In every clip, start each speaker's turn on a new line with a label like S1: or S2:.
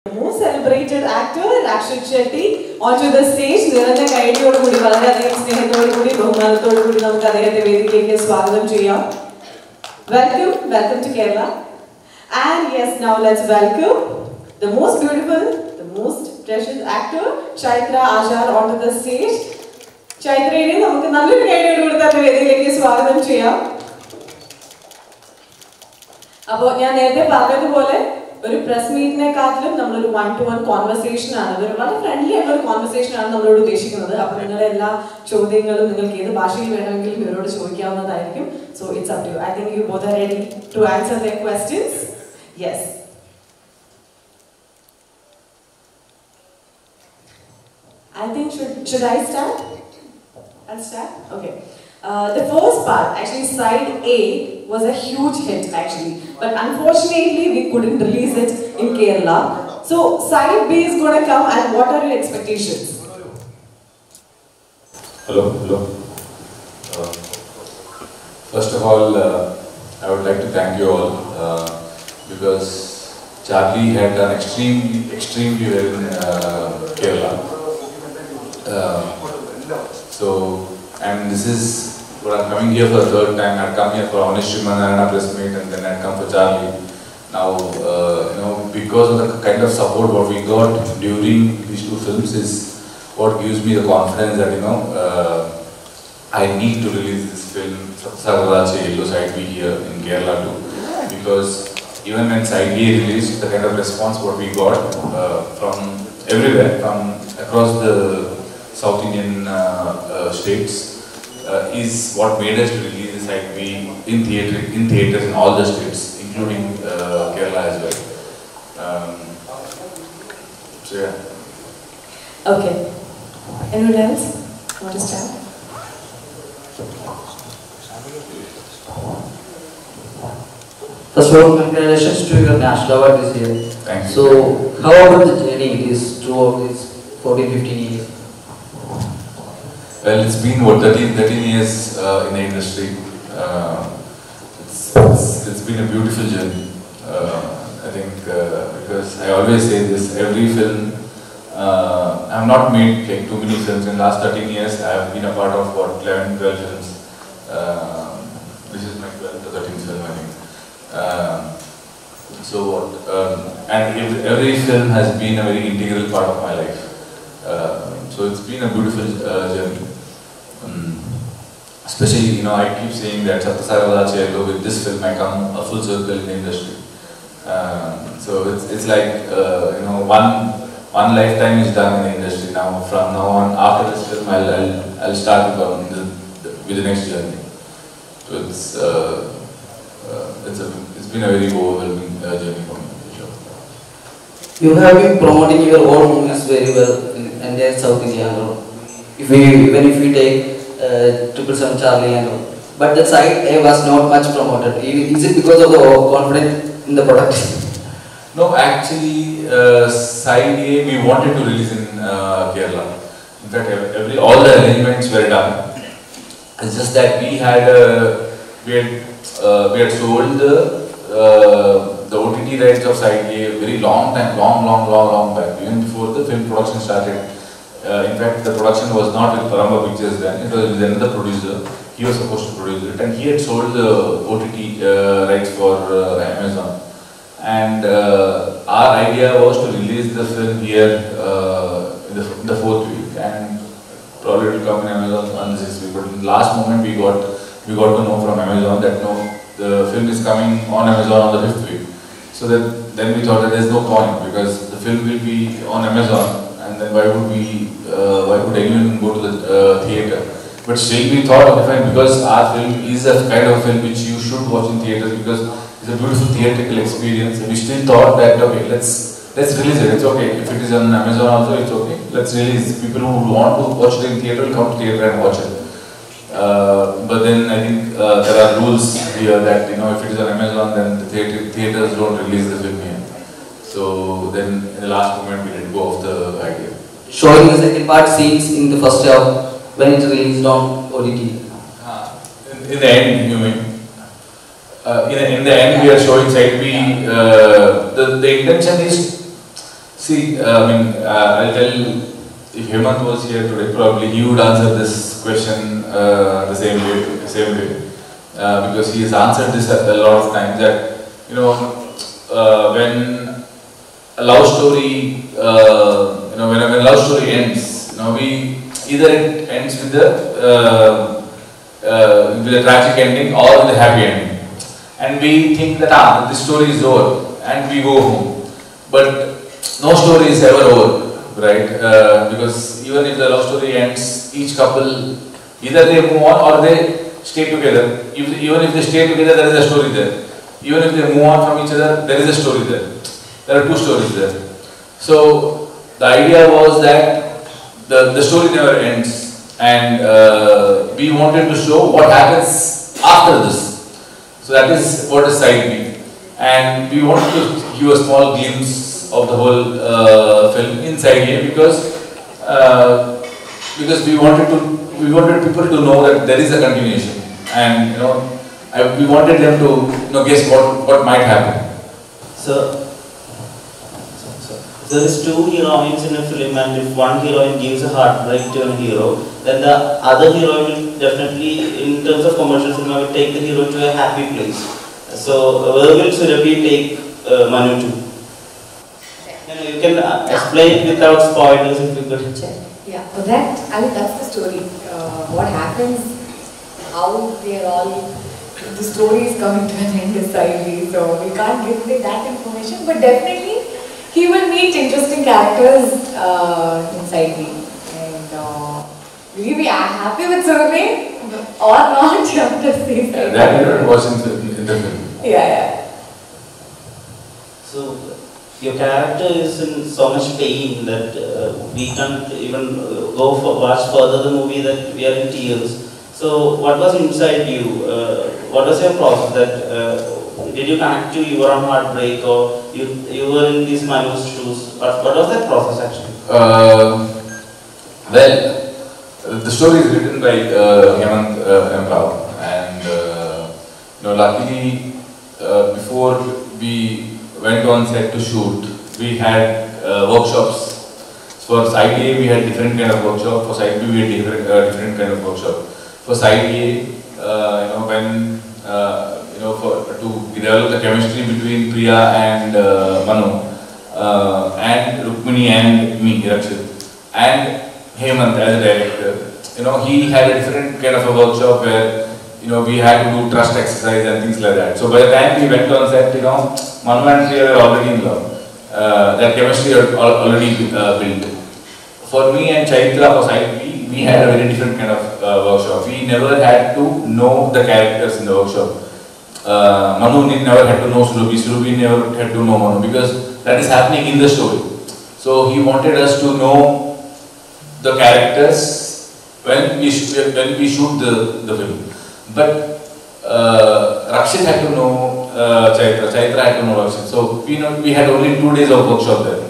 S1: The most celebrated actor, Rakshit Shetty, onto the stage. Niranja Kaidiyodu kudi valareyadhigam snehatodu kudi bahumanathodu kudi namukku adeyathe vedikilekku swagatham cheyyam. Welcome to Kerala. And yes, now let's welcome the most beautiful, the most precious actor, Chaitra Ashar, onto the stage. Chaitra ine namukku nalloru kaidiyodu koduthathe vedikilekku swagatham cheyyam. Appo njan nethe parnadupole ഒരു press മീറ്റിനെക്കാട്ടിലും നമ്മളൊരു 1-to-1 conversation ആണ്, ഒരു വളരെ friendly ആയിട്ടുള്ള ഒരു conversation ആണ് നമ്മളോട് ഉദ്ദേശിക്കുന്നത്. അപ്പോൾ നിങ്ങളുടെ എല്ലാ ചോദ്യങ്ങളും നിങ്ങൾക്ക് ഏത് ഭാഷയിൽ വേണമെങ്കിലും ഇവരോട് ചോദിക്കാവുന്നതായിരിക്കും. So it's up to you. I think you both are ready to answer their questions. Yes, I think should I start? I'll start. Okay. The first part, actually side A, was a huge hit actually, but unfortunately we couldn't release it in Kerala. So side B is going to come, and what are your expectations?
S2: Hello. First of all, I would like to thank you all because Charlie had done extremely well in Kerala. And this is what I'm coming here for the third time. I'd come here for Honest Manana press meet, and then I'd come for Charlie. Now, because of the kind of support what we got during these two films is what gives me the confidence that I need to release this film, Sagaradaache, Ello side B here in Kerala too. Because even when side B released, the kind of response what we got from everywhere, from across the South Indian states, is what made us to release the side B in theaters in all the states, including Kerala as well. So yeah.
S1: Okay. Anyone else want to start?
S3: First of all, congratulations to your national award this year.
S2: Thank you.
S3: So, how about the journey it is throughout these 14-15 years?
S2: Well, it's been 13 years in the industry. It's been a beautiful journey. I think because I always say this, every film, I have not made like too many films. In the last 13 years, I have been a part of 11-12 films. This is my 12th or 13th film, I think. And every film has been a very integral part of my life. So it's been a beautiful journey. Especially, I keep saying that Sagaradaache, with this film I come a full circle in the industry. So it's like one lifetime is done in the industry. Now from now on, after this film, I'll start with the next journey. So it's been a very overwhelming journey for me. Sure.
S3: You have been promoting your own movies very well in entire South India. Even if we take 777 Charlie and all. But the side A was not much promoted. Is it because of the confidence in the product?
S2: No, actually, side A we wanted to release in Kerala. In fact, all the arrangements were done. It's just that we had sold the OTT rights of side A a very long back, even before the film production started. In fact, the production was not with Paramba Pictures then, it was with another producer. He was supposed to produce it, and he had sold the OTT rights for Amazon. And our idea was to release the film here in the 4th week, and probably it will come in Amazon on the 6th week. But in the last moment, we got to know from Amazon that no, the film is coming on Amazon on the 5th week. So then we thought that there's no point, because the film will be on Amazon. And then why would anyone go to the theatre? But still we thought, okay fine, because our film is a kind of film which you should watch in theatres, because it's a beautiful theatrical experience. And we still thought that okay, let's release it. It's okay if it is on Amazon also. It's okay. Let's release. People who want to watch it in theatre will come to theatre and watch it. But then I think there are rules here that if it is on Amazon, then the theatres don't release the film here. So then in the last moment we didn't go off the idea.
S3: Showing the second part scenes in the first half when it released on OTT.
S2: In the end, you mean? In the end, we are showing side B. The intention is See, I'll tell you, if Hemant was here today, probably he would answer this question the same way, because he has answered this a lot of times that, when a love story, when a love story ends, either it ends with a tragic ending or with a happy ending, and we think that this story is over and we go home, but no story is ever over, right? Because even if the love story ends, each couple either they move on or they stay together. Even if they stay together, there is a story there. Even if they move on from each other, there is a story there. There are two stories there. So the idea was that the story never ends, and we wanted to show what happens after this. So that is what is side B, and we wanted to give a small glimpse of the whole film inside A because we wanted people to know that there is a continuation, and we wanted them to guess what might happen.
S4: So there is two heroines in a film, and if one heroine gives a heartbreak to a hero, then the other heroine will definitely, in terms of commercial cinema, will take the hero to a happy place. So where will Surabhi take Manu to? You can explain it without spoilers if you could.
S5: Yeah, for that, that's the story. What happens, how they are all, the story is coming to an end decidedly, so we can't give that information, but definitely he will meet interesting characters inside me. And will you be happy with Surabhi or not? You have to say that.
S2: That was in the film.
S5: Yeah.
S4: So your character is in so much pain that we can't even watch further the movie, that we are in tears. So what was inside you? What was your process? That did you connect to your own heartbreak, or you were in these Manu's shoes? What was that process actually?
S2: Well, the story is written by Hemant M. Rao, and luckily before we went on set to shoot, we had workshops. For side A, we had different kind of workshop. For side B, we had different kind of workshop. For side A, to develop the chemistry between Priya and Manu, and Rukmini and me, Rakshit, and Hemant as a director, he had a different kind of a workshop where we had to do trust exercise and things like that. So by the time we went on set, Manu and Priya were already in love. That chemistry had already built. For me and Chaitra for side B, we had a very different kind of workshop. We never had to know the characters in the workshop. Manu never had to know Surabhi. Surabhi never had to know Manu, because that is happening in the story. So he wanted us to know the characters when we shoot the film. But Rakshit had to know Chaitra had to know Rakshit. So we had only 2 days of workshop there.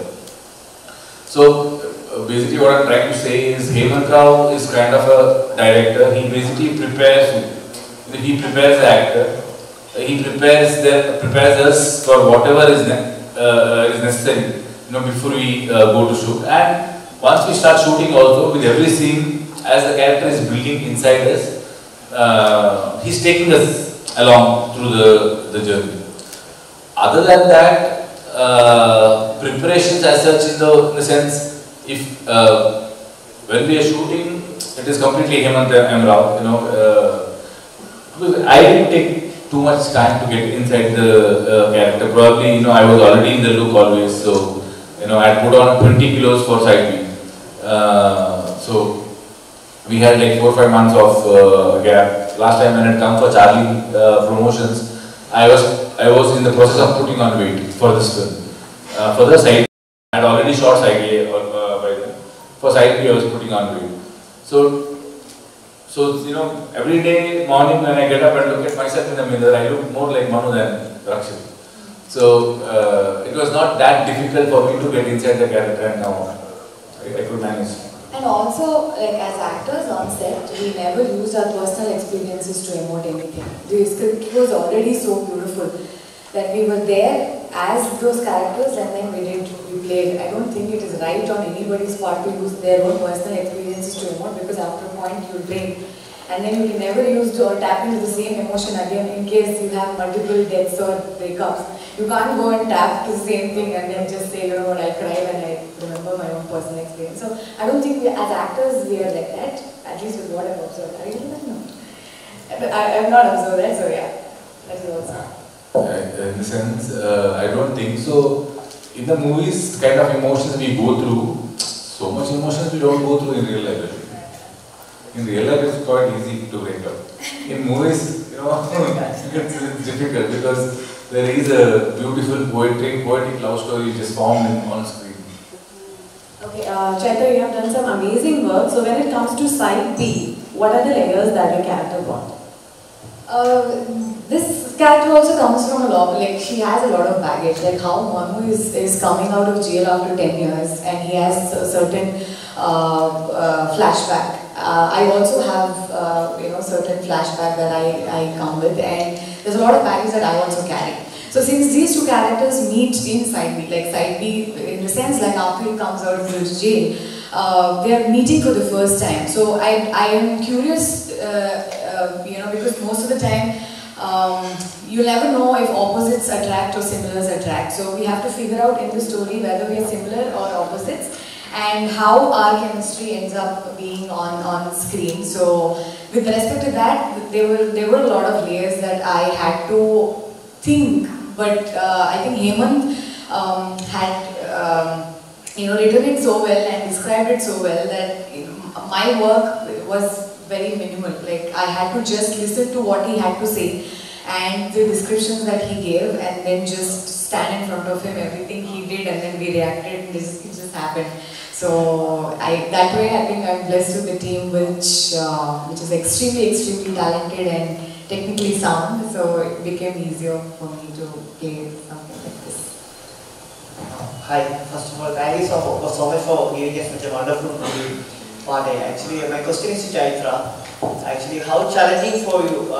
S2: So basically what I'm trying to say is Hemant Rao is kind of a director. He basically prepares you. He prepares the actor. He prepares us for whatever is necessary, before we go to shoot. And once we start shooting also, with every scene, as the character is building inside us, he's taking us along through the journey. Other than that, preparations as such, in the sense, if when we are shooting, it is completely Hemant M. Rao. Because I didn't take too much time to get inside the character. Probably, I was already in the look always, so I put on 20 kilos for side B. So we had like 4 or 5 months of gap. Last time when I had come for Charlie promotions, I was in the process of putting on weight for this film. For the side, I had already shot side A by then. For side B, I was putting on weight. So every day morning when I get up and look at myself in the mirror, I look more like Manu than Rakshit. So it was not that difficult for me to get inside the character, and now I could manage.
S5: And also, like as actors on set, we never used our personal experiences to emote anything. The script was already so beautiful that we were there as those characters, and then we played. I don't think it is right on anybody's part to use their own personal experiences to emote, because after a point you drain. And then you can never use or tap into the same emotion again in case you have multiple deaths or breakups. You can't go and tap to the same thing and then just say, you know what, I cried and I remember my own personal experience. So I don't think as actors we are like that, at least with what I've observed. I don't know. I've not observed that, so yeah, that is also.
S2: In the sense, I don't think so. In the movies, kind of emotions we go through, so much emotions we don't go through in real life. In real life, it's quite easy to break up. In movies, you know, it's difficult because there is a beautiful poetic love story which is formed on screen.
S1: Okay, Chaitra, you have done some amazing work. So when it comes to side B, what are the layers that your character brought?
S5: This character also comes from a lot, like she has a lot of baggage, like how Manu is coming out of jail after 10 years and he has a certain flashback. I also have certain flashback that I come with, and there's a lot of baggage that I also carry. So since these two characters meet in side B, like side B in the sense like after he comes out of jail, they are meeting for the first time. So I am curious, because most of the time you'll never know if opposites attract or similars attract. So we have to figure out in the story whether we are similar or opposites, and how our chemistry ends up being on screen. So with respect to that, there were a lot of layers that I had to think, but I think Hemant had written it so well and described it so well that my work was very minimal. Like I had to just listen to what he had to say and the descriptions that he gave, and then just stand in front of him, everything he did, and then we reacted, and it just happened. So that way I think I'm blessed with the team which is extremely talented and technically sound, so it became easier for me to play something like this.
S6: Hi, first of all, thank you so much for giving us such a wonderful movie party. Actually, my question is to Chaitra. Actually, how challenging for you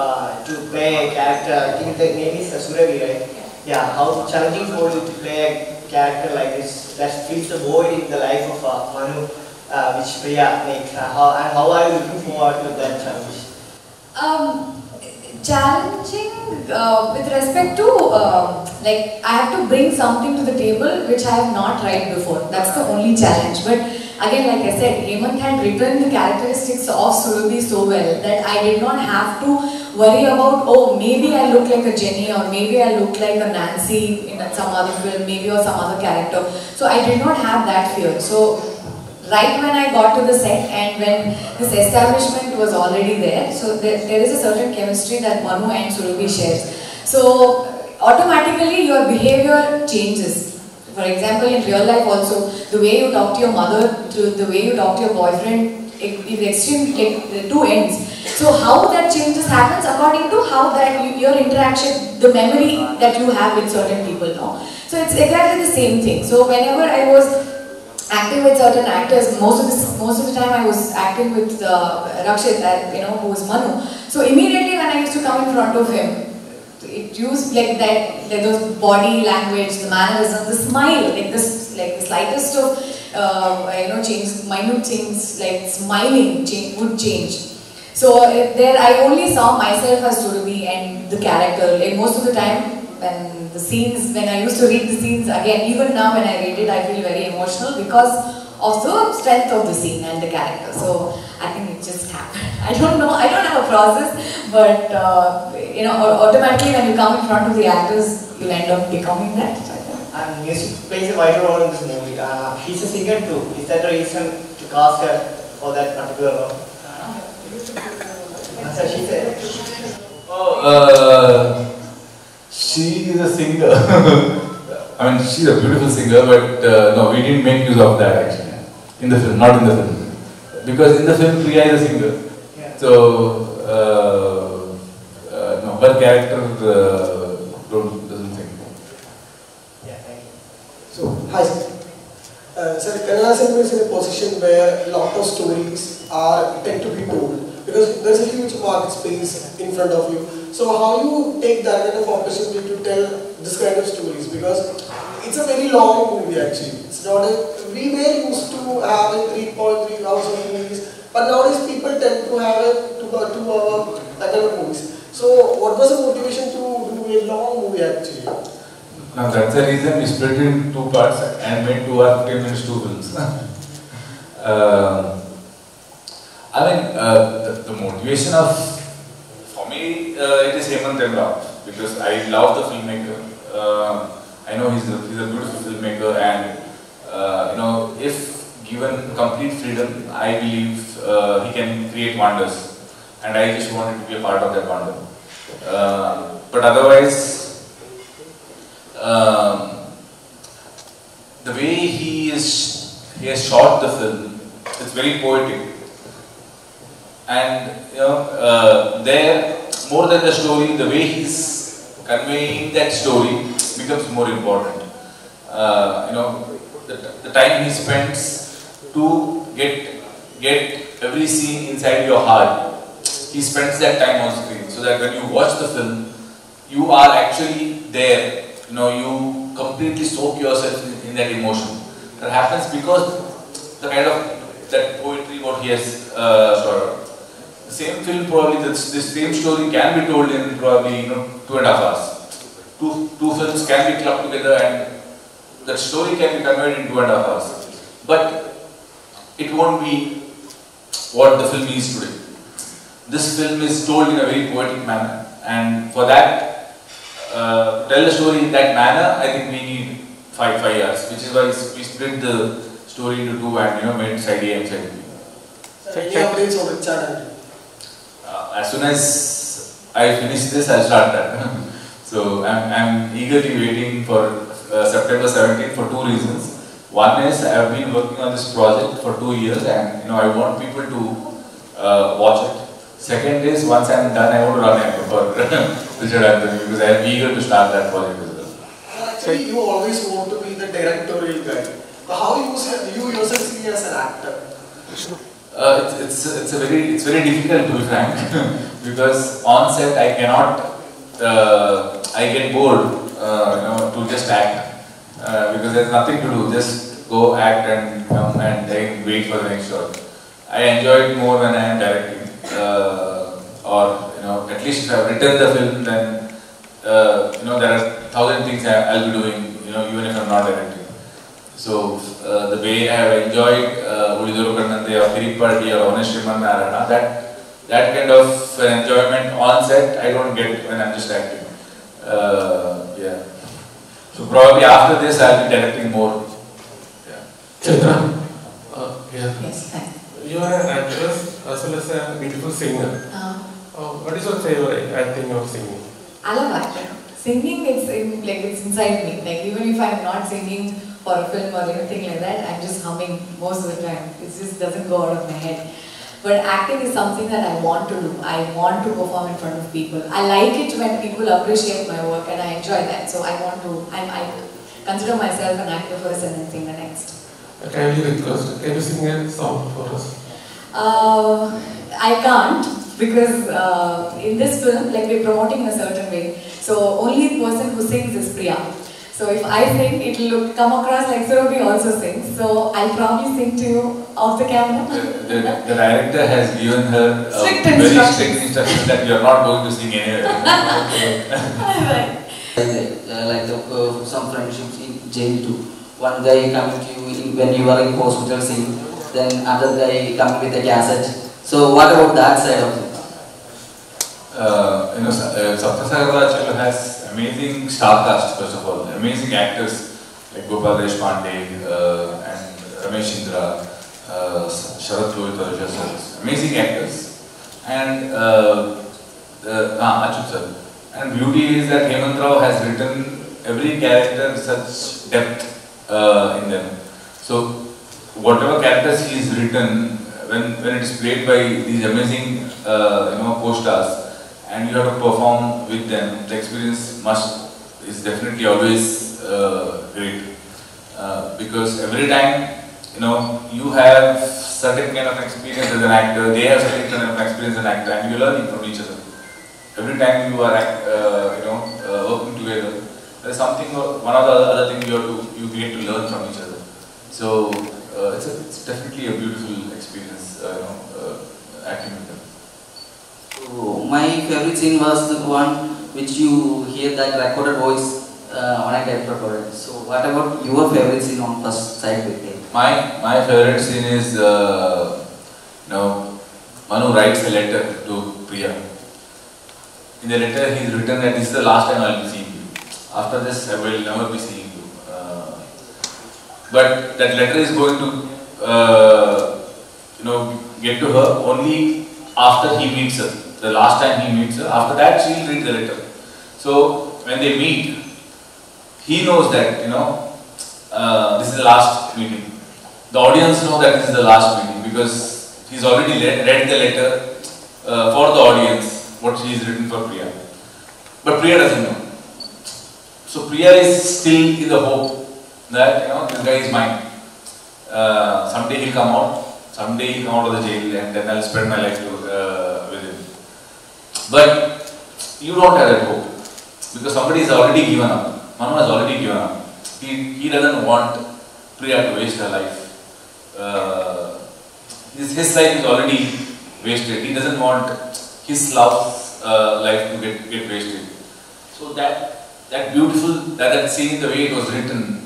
S6: to play a character? I think the name is Suravi, right? Yeah, how challenging for you to play a character like this that fills the void in the life of Manu, which Priya makes. How are you looking forward to that challenge?
S5: Challenging with respect to like I have to bring something to the table which I have not tried before. That's the only challenge. But again, like I said, Hemant had written the characteristics of Surabhi so well that I did not have to worry about, oh, maybe I look like a Jenny, or maybe I look like a Nancy in some other film, maybe, or some other character. So I did not have that fear. So right when I got to the set and when this establishment was already there, so there is a certain chemistry that Manu and Surabhi shares. So automatically your behavior changes. For example, in real life also, the way you talk to your mother, to the way you talk to your boyfriend, it extremely like two ends. So how that changes happens according to how that your interaction, the memory that you have with certain people now. So it's exactly the same thing. So whenever I was acting with certain actors, most of the time I was acting with Rakshit, who was Manu. So immediately when I used to come in front of him, it used like that, those body language, the mannerisms, the smile, like this, like the slightest of change, minute things like smiling would change. So there I only saw myself as Surabhi and the character. Like most of the time when the scenes, when I used to read the scenes again, even now when I read it, I feel very emotional because of the strength of the scene and the character. So I think it just happened. I don't know, I don't have a process, but automatically when you come in front of the actors, you'll end up becoming that.
S6: And music plays a vital role in this movie. He's a singer too. Is that the reason to cast her for that particular role? That's what she said.
S2: She is a singer. I mean, she's a beautiful singer, but no, we didn't make use of that actually. In the film, not in the film. Because in the film, Priya is a singer.
S6: Yeah.
S2: So, no, her character doesn't sing.
S6: Yeah, thank you.
S7: So, hi sir. Sir, Kannada cinema is in a position where a lot of stories tend to be told. Because there's a huge market space in front of you. So how you take that kind of opportunity to tell this kind of stories? Because it's a very long movie actually. It's not a, we were used to have a 3.3 hours of movies, but nowadays people tend to have a 2 hour kind of movies. So what was the motivation to do a long movie actually?
S2: Now that's the reason we split it in 2 parts and made 2 hours 15 minutes 2 films. I mean, the motivation of, for me, it is Hemant Rao, because I love the filmmaker. I know he's a beautiful filmmaker, and you know, if given complete freedom, I believe he can create wonders, and I just wanted to be a part of that wonder. But otherwise, the way he has shot the film, it's very poetic. And you know, there, more than the story, the way he's conveying that story becomes more important. You know, the time he spends to get every scene inside your heart, he spends that time on screen, so that when you watch the film, you are actually there. You know, you completely soak yourself in that emotion. That happens because the kind of that poetry what he has shot. The same film, probably this same story can be told in probably 2.5 hours. Two films can be clubbed together, and that story can be conveyed in 2.5 hours. But it won't be what the film is today. This film is told in a very poetic manner, and for that, to tell the story in that manner, I think we need 5 years, which is why we split the story into 2 and made side A and side B.
S7: Any updates on the channel?
S2: As soon as I finish this, I'll start that. So I'm eagerly waiting for September 17th for 2 reasons. One is I have been working on this project for 2 years, and I want people to watch it. Second is, once I'm done, I want to run it for Richard Anthony, because I am eager to start that project as well.
S7: Actually, you always want to be the directorial guy. So how you yourself see as an actor?
S2: It's very difficult, to be frank, because on set I cannot. I get bored, to just act, because there's nothing to do. Just go act and then wait for the next shot. I enjoy it more when I am directing, or at least if I've written the film, then there are 1,000 things I'll be doing, even if I'm not directing. So the way I have enjoyed Uliduru Kannante or Kiripadi or Oneshriman Narayana, that kind of enjoyment on set I don't get when I'm just acting. Yeah. So probably after this I'll be directing more. Yeah.
S8: Chaitra, yeah.
S5: Yes, hi.
S8: You are an actress as well as a beautiful singer. What is your favorite acting or singing?
S5: I love acting. Singing, it's inside me. Like even if I'm not singing for a film or anything like that, I'm just humming most of the time. It just doesn't go out of my head. But acting is something that I want to do. I want to perform in front of people. I like it when people appreciate my work, and I enjoy that. So I consider myself an actor first and then singer next.
S8: Can you request? Can you sing a song for us?
S5: I can't, because in this film, we're promoting in a certain way. So only the person who sings is Priya. So if I sing, it will come across like Surabhi also sings. So I'll probably sing to you off the camera.
S2: The director has given her
S5: strict
S2: very
S5: instructions.
S2: strict instructions that you are not going to sing anywhere.
S3: Like some friendships in jail too. One guy coming to you when you are in hospital scene, then other guy coming with a cassette. So what about that side of it?
S2: Sapta Sagaradaache has amazing star cast, first of all, amazing actors like Gopal Deshpande and Ramesh Indra, Sharat Lohit, amazing actors, and Achut sir. And beauty is that Hemant Rao has written every character with such depth in them. So whatever characters he has written, when it is played by these amazing co-stars, and you have to perform with them, the experience is definitely always great. Because every time, you have certain kind of experience as an actor, they have certain kind of experience as an actor, and you're learning from each other. Every time you are, working together, There is something, one of the other things you get to learn from each other. So it's definitely a beautiful experience, acting with them.
S3: So my favorite scene was the one which you hear that recorded voice on a tape recorder. So what about your favorite scene on first sight with him?
S2: My favorite scene is Manu writes a letter to Priya. In the letter he is written that this is the last time I will be seeing you. After this I will never be seeing you. But that letter is going to get to her only after he meets her. The last time he meets her. After that she will read the letter. So when they meet, he knows that this is the last meeting. The audience know that this is the last meeting because he's already read the letter for the audience, what she is written for Priya. But Priya doesn't know. So Priya is still in the hope that this guy is mine. Someday he'll come out. Someday he'll come out of the jail and then I'll spend my life with him. But you don't have that hope because somebody has already given up. Manu has already given up. He doesn't want Priya to waste her life. His life is already wasted. He doesn't want his love's life to get wasted. So that beautiful, that scene, the way it was written,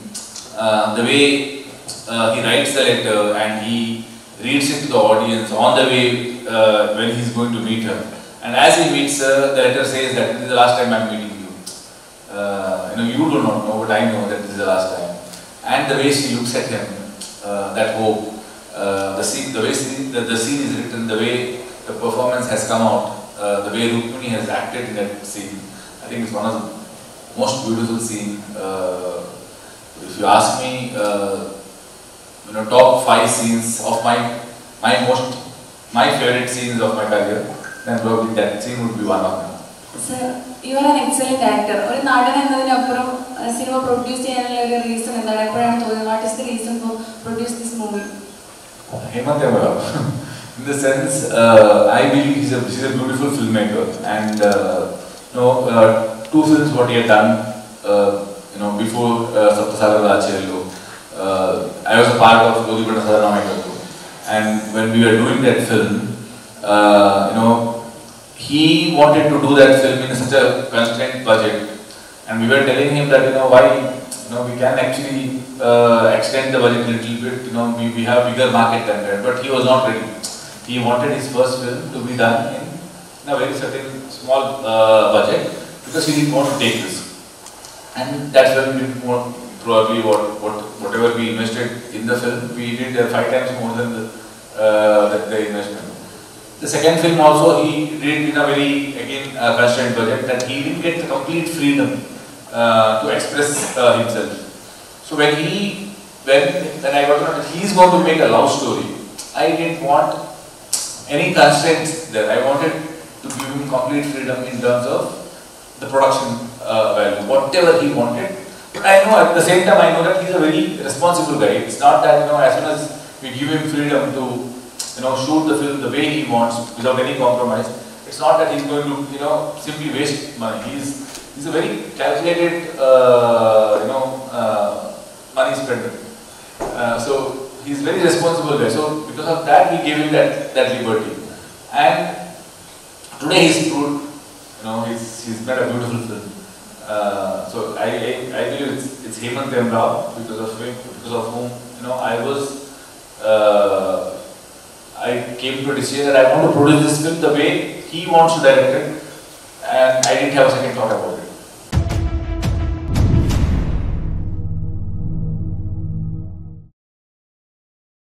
S2: the way he writes the letter and he reads it to the audience on the way when he's going to meet her. And as he meets her, the letter says that this is the last time I'm meeting you. You do not know, but I know that this is the last time. And the way she looks at him, that hope, the scene is written, the way the performance has come out, the way Rukmini has acted in that scene, I think it's one of the most beautiful scenes. If you ask me, top 5 scenes of my favorite scenes of my career, then probably that scene would be one of them.
S9: Sir, you are an excellent actor. Or in cinema produced a reason and what is the reason for produce this movie?
S2: In the sense, I believe he's a beautiful filmmaker, and 2 films what he had done, before Sapta, Sagaradaache, Ello. I was a part of and when we were doing that film, he wanted to do that film in such a constrained budget, and we were telling him that why we can actually extend the budget a little bit. We have bigger market than that, but he was not ready. He wanted his first film to be done in a very certain small budget because he didn't want to take risk, and that's when we didn't want probably whatever we invested in the film, we did 5 times more than the investment. The second film also he did in a very constrained budget, that he didn't get the complete freedom to express himself. So when I got to know that he is going to make a love story, I didn't want any constraints there. I wanted to give him complete freedom in terms of the production value, whatever he wanted. But I know at the same time I know that he's a very responsible guy. It's not that as soon as we give him freedom to shoot the film the way he wants without any compromise, it's not that he's going to simply waste money. He's a very calculated money spender. So he's very responsible guy. So because of that we gave him that liberty. And today he's proved, he's made a beautiful film. So I believe it's Hemant Rao because of whom I came to a decision that I want to produce this film the way he wants to direct it, and I didn't have a second thought